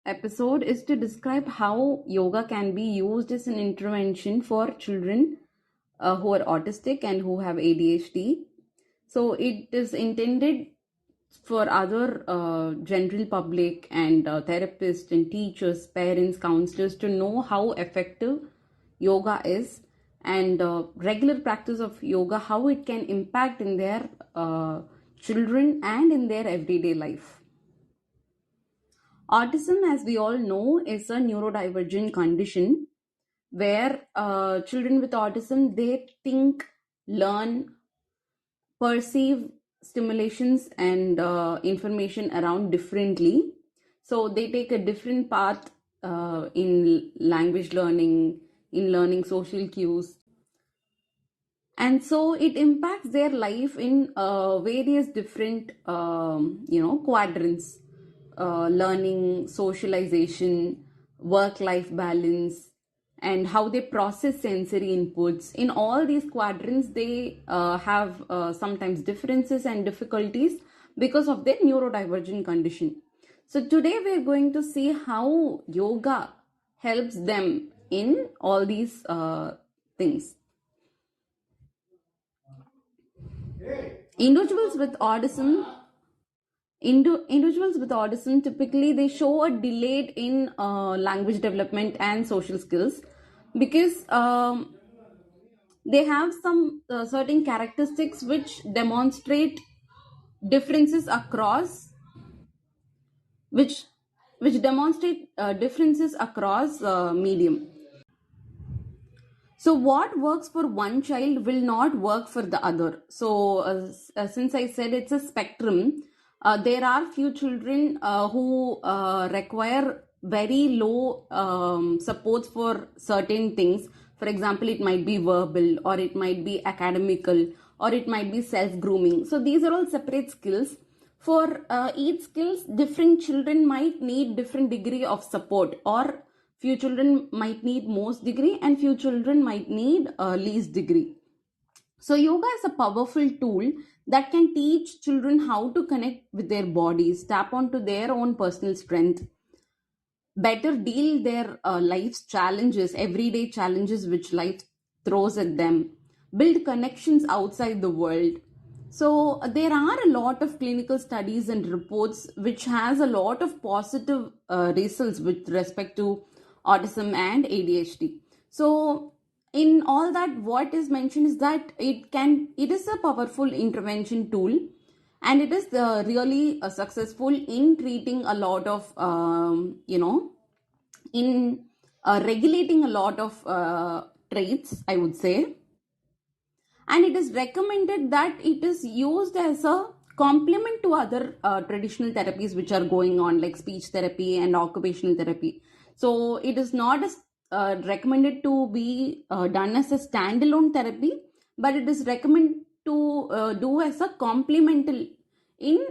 episode is to describe how yoga can be used as an intervention for children who are autistic and who have ADHD. So it is intended for other general public and therapists and teachers, parents, counselors to know how effective yoga is, and regular practice of yoga, how it can impact in their children and in their everyday life. Autism, as we all know, is a neurodivergent condition where children with autism, they think, learn, perceive stimulations and information around differently. So they take a different path in language learning, in learning social cues, and so it impacts their life in various different quadrants: learning, socialization, work life balance, and how they process sensory inputs. In all these quadrants, they have sometimes differences and difficulties because of their neurodivergent condition. So today we're going to see how yoga helps them in all these things. Individuals with autism Individuals with autism typically they show a delayed in language development and social skills because they have some certain characteristics which demonstrate differences across which which demonstrate differences across medium. So what works for one child will not work for the other. So since I said it's a spectrum, there are few children who require very low supports for certain things. For example, it might be verbal, or it might be academical, or it might be self-grooming. So these are all separate skills. For each skills, different children might need different degree of support, or few children might need most degree and few children might need least degree. So yoga is a powerful tool that can teach children how to connect with their bodies, tap onto their own personal strength, better deal their life's challenges, everyday challenges which life throws at them, build connections outside the world. So there are a lot of clinical studies and reports which has a lot of positive results with respect to autism and ADHD. So in all that, what is mentioned is that it is a powerful intervention tool, and it is really successful in treating a lot of in regulating a lot of traits, I would say. And it is recommended that it is used as a complement to other traditional therapies which are going on, like speech therapy and occupational therapy. So it is not recommended to be done as a standalone therapy, but it is recommended to do as a complemental in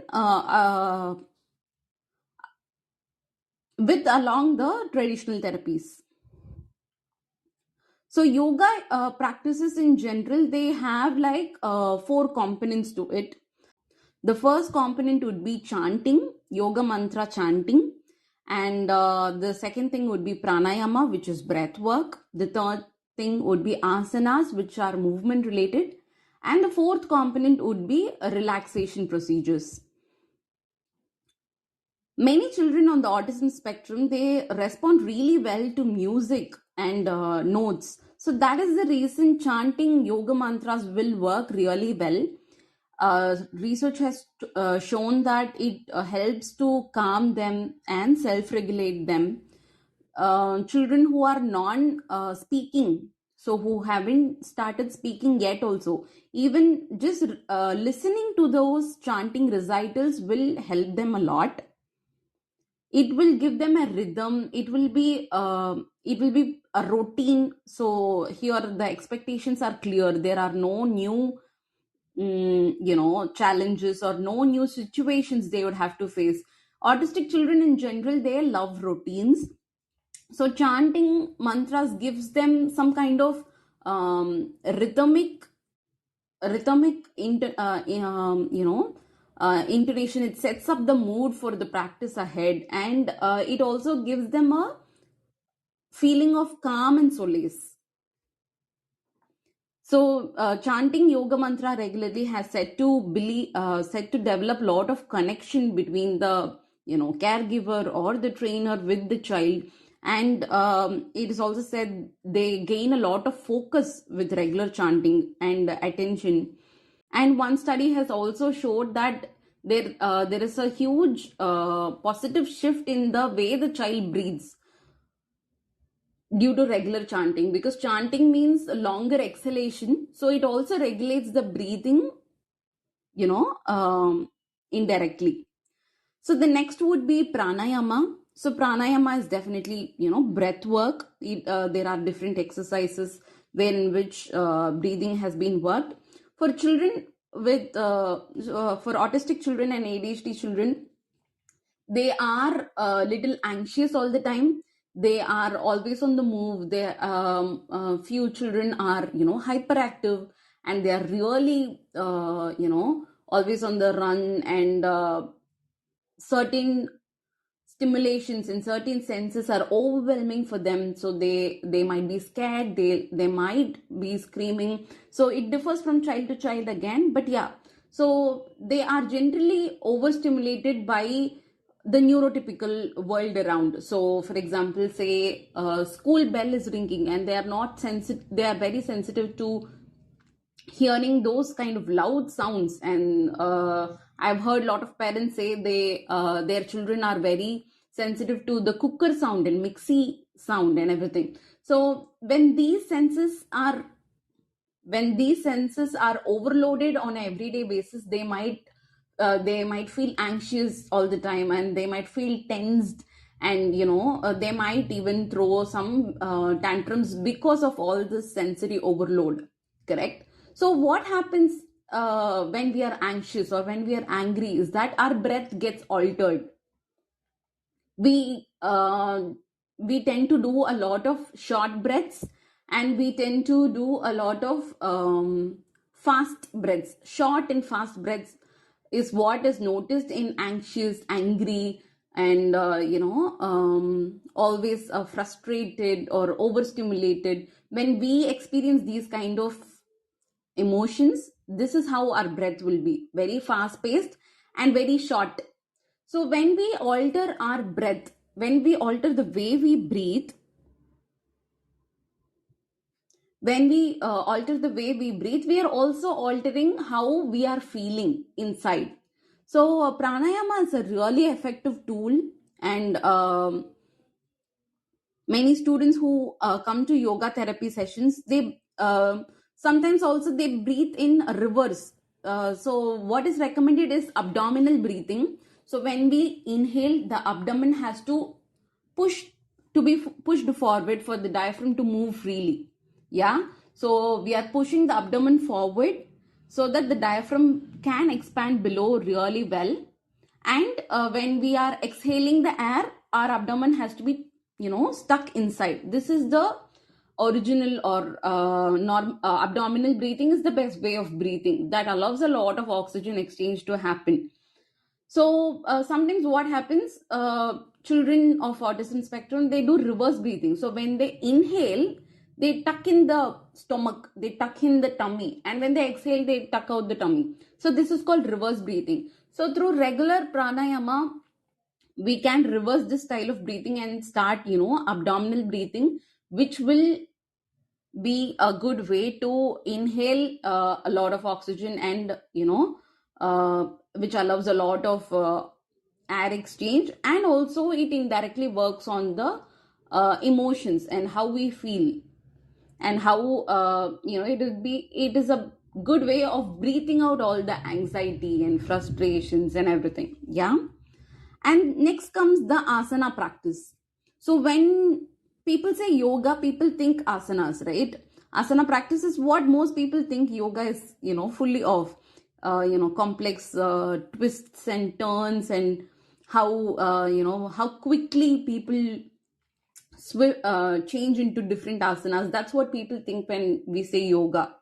with along the traditional therapies. So yoga practices in general, they have like 4 components to it. The first component would be chanting, yoga mantra chanting. And the second thing would be pranayama, which is breath work. The third thing would be asanas, which are movement related. And the fourth component would be relaxation procedures. Many children on the autism spectrum, they respond really well to music and notes. So that is the reason chanting yoga mantras will work really well. Research has shown that it helps to calm them and self-regulate them. Children who are non-speaking, so who haven't started speaking yet also, even just listening to those chanting recitals will help them a lot. It will give them a rhythm. It will be a routine. So here the expectations are clear. There are no new challenges or no new situations they would have to face. Autistic children in general, they love routines. So chanting mantras gives them some kind of rhythmic intonation, it sets up the mood for the practice ahead, and it also gives them a feeling of calm and solace. So, chanting yoga mantra regularly has said to develop a lot of connection between the caregiver or the trainer with the child, and it is also said they gain a lot of focus with regular chanting and attention. And one study has also showed that there is a huge positive shift in the way the child breathes due to regular chanting, because chanting means longer exhalation, so it also regulates the breathing, you know um, indirectly. So the next would be pranayama. So pranayama is definitely breath work. There are different exercises in which breathing has been worked for children with for autistic children and ADHD children. They are a little anxious all the time. They are always on the move. They few children are hyperactive, and they are really always on the run, and certain stimulations in certain senses are overwhelming for them, so they might be scared, they might be screaming. So it differs from child to child again, but yeah, so they are generally overstimulated by the neurotypical world around. So for example, say school bell is ringing, and they are not sensitive, they are very sensitive to hearing those kind of loud sounds. And I've heard a lot of parents say their children are very sensitive to the cooker sound and mixie sound and everything. So when these senses are overloaded on an everyday basis, they might feel anxious all the time, and they might feel tensed, and they might even throw some tantrums because of all this sensory overload. Correct. So what happens when we are anxious or when we are angry is that our breath gets altered. We uh, we tend to do a lot of short breaths, and we tend to do a lot of fast breaths. Short and fast breaths is what is noticed in anxious, angry, and always frustrated or overstimulated. When we experience these kind of emotions, this is how our breath will be: very fast paced and very short. So when we alter our breath, when we alter the way we breathe, when we alter the way we breathe, we are also altering how we are feeling inside. So pranayama is a really effective tool, and many students who come to yoga therapy sessions, they sometimes also they breathe in reverse. So what is recommended is abdominal breathing. So when we inhale, the abdomen has to push be pushed forward for the diaphragm to move freely. Yeah, so we are pushing the abdomen forward so that the diaphragm can expand below really well. And when we are exhaling the air, our abdomen has to be stuck inside. This is the original or abdominal breathing is the best way of breathing that allows a lot of oxygen exchange to happen. So sometimes what happens, children of autism spectrum, they do reverse breathing. So when they inhale, they tuck in the stomach, they tuck in the tummy, and when they exhale, they tuck out the tummy. So this is called reverse breathing. So through regular pranayama, we can reverse this style of breathing and start abdominal breathing, which will be a good way to inhale a lot of oxygen, and which allows a lot of air exchange, and also it indirectly works on the emotions and how we feel, and how it is a good way of breathing out all the anxiety and frustrations and everything. Yeah. And next comes the asana practice. So when people say yoga, people think asanas, right? Asana practice is what most people think yoga is, fully of. Complex twists and turns, and how how quickly people change into different asanas. That's what people think when we say yoga.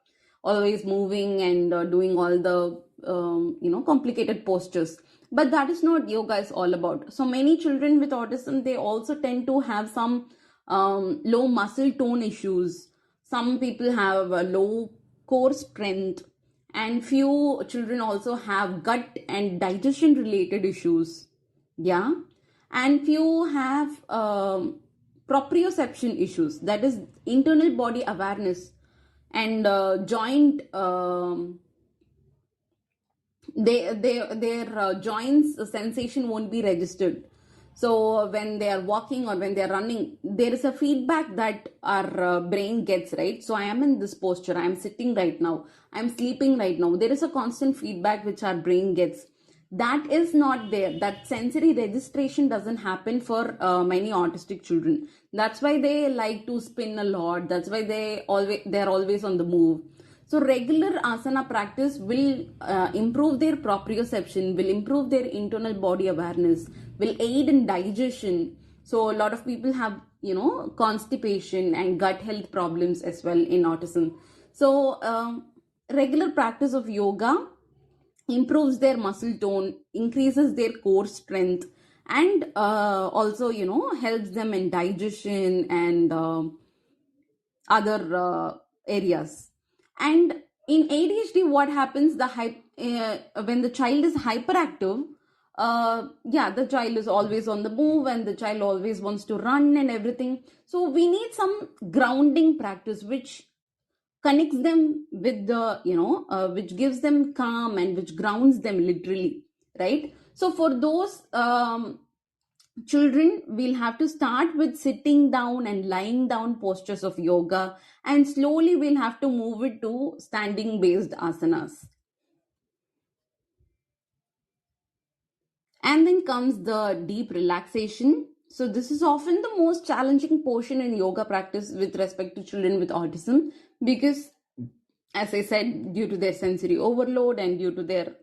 always moving and doing all the complicated postures. But that is not yoga is all about. So many children with autism, they also tend to have some low muscle tone issues. Some people have a low core strength, and few children also have gut and digestion related issues. Yeah. And few have proprioception issues, that is internal body awareness, and joint their joints sensation won't be registered. So when they are walking or when they are running, there is a feedback that our brain gets, right? So I am in this posture, I am sitting right now, I am sleeping right now. There is a constant feedback which our brain gets. That is not there. That sensory registration doesn't happen for many autistic children. That's why they like to spin a lot. That's why they're always on the move. So regular asana practice will improve their proprioception, will improve their internal body awareness, will aid in digestion. So a lot of people have, constipation and gut health problems as well in autism. So regular practice of yoga improves their muscle tone, increases their core strength, and also, helps them in digestion and other areas. And in ADHD, what happens, when the child is hyperactive, yeah, the child is always on the move and the child always wants to run and everything. So we need some grounding practice which connects them with the, which gives them calm and which grounds them literally, right? So for those children, we'll have to start with sitting down and lying down postures of yoga, and slowly we'll have to move it to standing based asanas. And then comes the deep relaxation. So this is often the most challenging portion in yoga practice with respect to children with autism, because, as I said, due to their sensory overload and due to their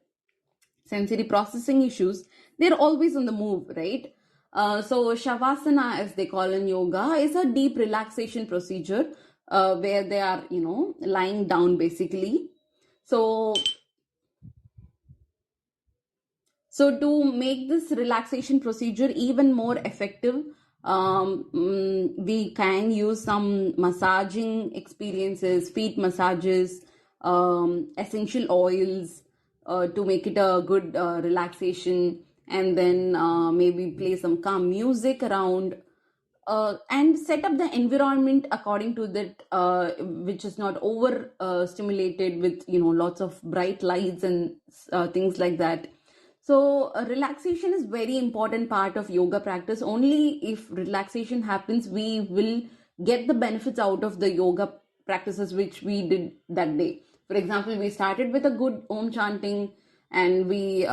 sensory processing issues, they're always on the move, right? So Shavasana, as they call in yoga, is a deep relaxation procedure where they are, lying down basically. So to make this relaxation procedure even more effective, we can use some massaging experiences, feet massages, essential oils to make it a good relaxation, and then maybe play some calm music around, and set up the environment according to that, which is not over stimulated with, lots of bright lights and things like that. So relaxation is very important part of yoga practice. Only if relaxation happens, we will get the benefits out of the yoga practices which we did that day. For example, we started with a good om chanting, and we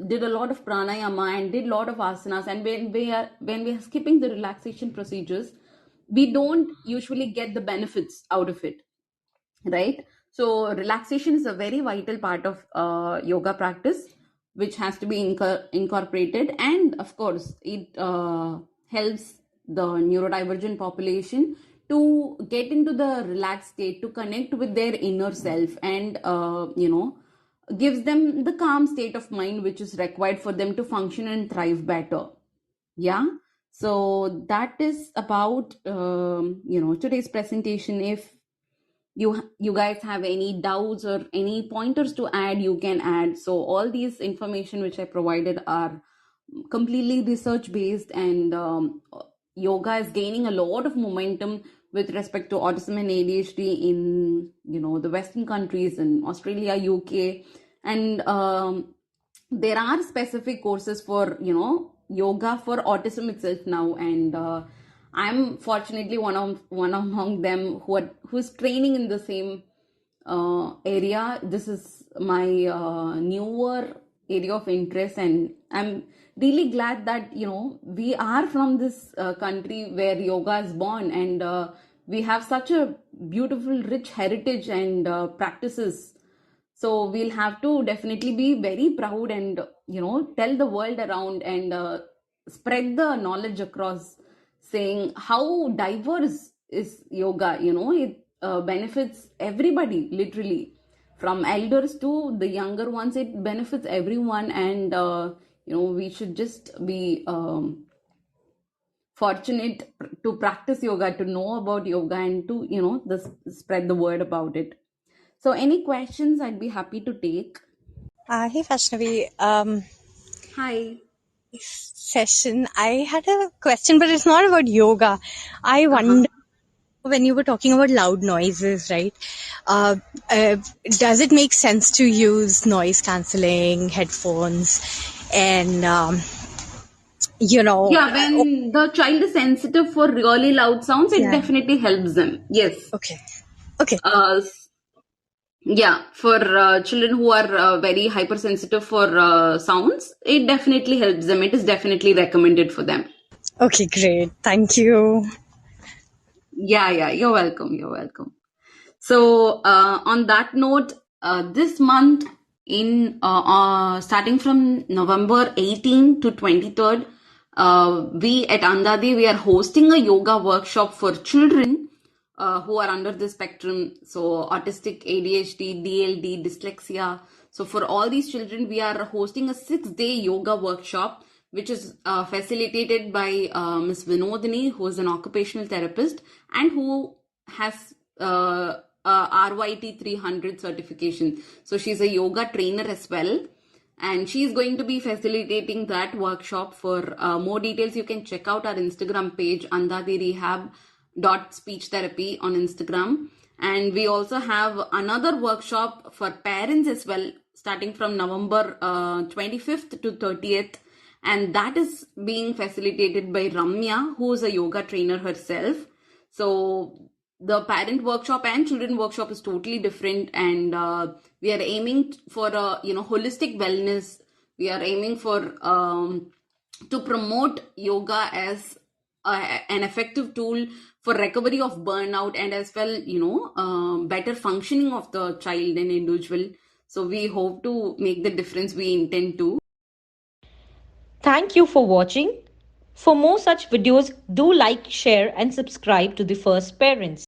did a lot of pranayama and did a lot of asanas. And when we are skipping the relaxation procedures, we don't usually get the benefits out of it, right? So relaxation is a very vital part of yoga practice, which has to be incorporated. And of course, it helps the neurodivergent population to get into the relaxed state, to connect with their inner self, and gives them the calm state of mind which is required for them to function and thrive better. Yeah. So that is about today's presentation. If you guys have any doubts or any pointers to add, you can add. So all these information which I provided are completely research based, and yoga is gaining a lot of momentum with respect to autism and ADHD in the Western countries, in Australia, UK, and there are specific courses for yoga for autism itself now. And I'm fortunately one among them who's training in the same area. This is my newer area of interest, and I'm really glad that we are from this country where yoga is born, and we have such a beautiful, rich heritage and practices. So we'll have to definitely be very proud and tell the world around, and spread the knowledge across, saying how diverse is yoga. benefits everybody, literally, from elders to the younger ones. It benefits everyone, and we should just be fortunate to practice yoga, to know about yoga, and to spread the word about it. So any questions, I'd be happy to take. Hey Vaishnavi, Hi. session. I had a question, but it's not about yoga. I Uh-huh. wonder when you were talking about loud noises, right? Uh, uh, does it make sense to use noise cancelling headphones? And Yeah, when the child is sensitive for really loud sounds, it yeah. definitely helps them. Yes. Okay. Okay. Uh, yeah, for children who are very hypersensitive for sounds, it definitely helps them. It is definitely recommended for them. Okay. Great. Thank you. Yeah, yeah, you're welcome. You're welcome. So, on that note, this month, starting from November 18 to 23rd, we at Andhaadhi, we are hosting a yoga workshop for children who are under the spectrum. So, autistic, ADHD, DLD, dyslexia. So, for all these children, we are hosting a 6-day yoga workshop, which is facilitated by Ms. Vinodini, who is an occupational therapist and who has RYT 300 certification. So she's a yoga trainer as well. And she's going to be facilitating that workshop. For more details, you can check out our Instagram page, Andhaadhi Rehab speech therapy on Instagram. And we also have another workshop for parents as well, starting from November 25th to 30th. And that is being facilitated by Ramya, who is a yoga trainer herself. So the parent workshop and children workshop is totally different, and we are aiming for a holistic wellness. We are aiming for to promote yoga as an effective tool for recovery of burnout, and as well better functioning of the child and individual. So we hope to make the difference we intend to. Thank you for watching. For more such videos, do like, share, and subscribe to the First Parents.